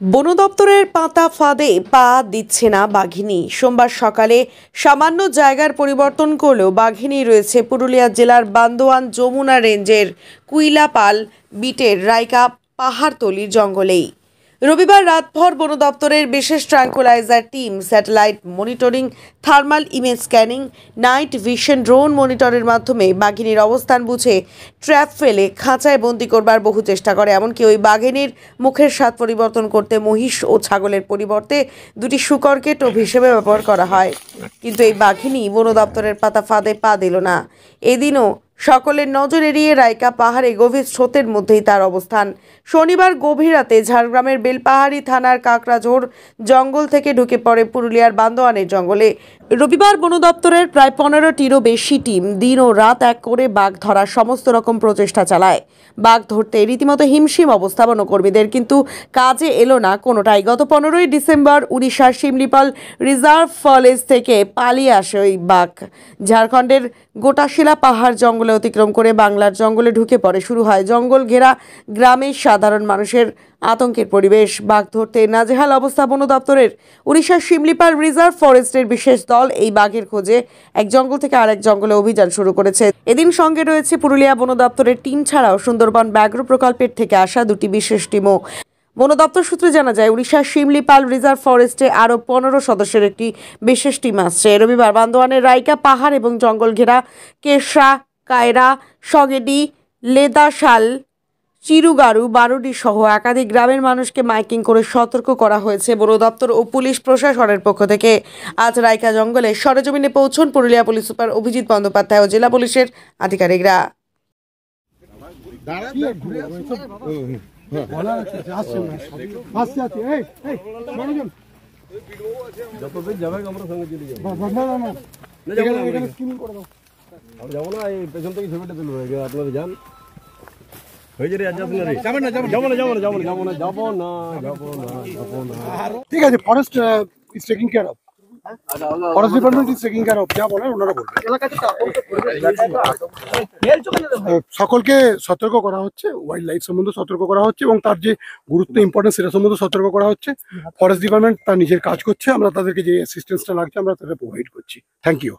বন দপ্তরের পাতা ফাঁদে পা দিচ্ছে না বাঘিনী। সোমবার সকালে সামান্য জায়গার পরিবর্তন করলেও বাঘিনী রয়েছে পুরুলিয়া জেলার বান্দোয়ান যমুনা রেঞ্জের কুইলাপাল বিটের রাইকা পাহাড়তলির জঙ্গলেই। রবিবার রাতভর বন দপ্তরের বিশেষ tranquilizer team satellite monitoring, thermal image scanning, night vision drone মনিটরের মাধ্যমে বাঘিনীর অবস্থান বুঝে ট্র্যাপ ফেলে খাঁচায় বন্দি করবার বহু চেষ্টা করে। এমনকি ওই বাঘিনীর মুখের স্বাদ পরিবর্তন করতে মহিষ ও ছাগলের পরিবর্তে দুটি শূকরকে টোপ হিসেবে ব্যবহার করা হয়। কিন্তু এই বাঘিনী বন দপ্তরের পাতা ফাঁদে পা দিল না। এদিনও সকলের নজর এড়িয়ে রাইকা পাহাড়ে গভীর স্রোতের মধ্যেই তার অবস্থান। শনিবার গভীর রাতে ঝাড়গ্রামের বেলপাহাড়ি থানার কাকড়াঝোড় জঙ্গল থেকে ঢুকে পড়ে পুরুলিয়ার বান্দোয়ানের জঙ্গলে। রবিবার বন দপ্তরের প্রায় 15টিরও বেশি টিম দিন ও রাত এক করে বাঘ ধরার সমস্ত রকম প্রচেষ্টা চালায়। বাঘ ধরতে রীতিমতো হিমশিম অবস্থা বনকর্মীদের, কিন্তু কাজে এলো না কোনোটাই। গত 15ই ডিসেম্বর উড়িষ্যার শিমলিপাল রিজার্ভ ফরেস্ট থেকে পালিয়ে আসে ওই বাঘ। ঝাড়খণ্ডের গোটাশিলা পাহাড় জঙ্গলে অতিক্রম করে বাংলার জঙ্গলে ঢুকে পড়ে। শুরু হয় জঙ্গল ঘেরা গ্রামের সাধারণ মানুষের আতঙ্কের পরিবেশ। বাঘ ধরতে নাজেহাল অবস্থা বন দপ্তরের। উড়িষ্যার শিমলিপাল রিজার্ভ ফরেস্টের বিশেষ দল এই বাঘের খোঁজে এক জঙ্গল থেকে আরেক জঙ্গলে অভিযান শুরু করেছে। এদিন সঙ্গে রয়েছে পুরুলিয়া বন দপ্তরের টিম ছাড়াও সুন্দরবন ব্যাঘ্র প্রকল্পের থেকে আসা দুটি বিশেষ টিমও। বন দপ্তর সূত্রে জানা যায়, উড়িষ্যার শিমলিপাল রিজার্ভ ফরেস্টে আরও 15 সদস্যের একটি বিশেষ টিম আসছে। রবিবার বান্দোয়ানের রাইকা পাহাড় এবং জঙ্গল ঘেরা কেশা, কায়রা, সগেডি, লেদাশাল, চিরুগারু, বারুডি সহ একাধিক গ্রামের মানুষকে মাইকিং করে সতর্ক করা হয়েছে বন দপ্তর ও পুলিশ প্রশাসনের পক্ষ থেকে। আজ রাইকা জঙ্গলে সরেজমিনে পৌঁছন পুরুলিয়া পুলিশ সুপার অভিজিৎ বন্দ্যোপাধ্যায় ও জেলা পুলিশের আধিকারিকরা। ঠিক আছে, forest is taking care of, forest department is taking care of, যা বলার ওনারা বলবেন। সকলকে সতর্ক করা হচ্ছে, ওয়াইল্ড লাইফ সম্বন্ধে সতর্ক করা হচ্ছে এবং তার যে গুরুত্ব ইম্পর্টেন্স সেটা সম্বন্ধে সতর্ক করা হচ্ছে। ফরেস্ট ডিপার্টমেন্ট তার নিজের কাজ করছে, আমরা তাদেরকে যে অ্যাসিস্ট্যান্সটা লাগছে আমরা তাদের প্রোভাইড করছি। Thank you.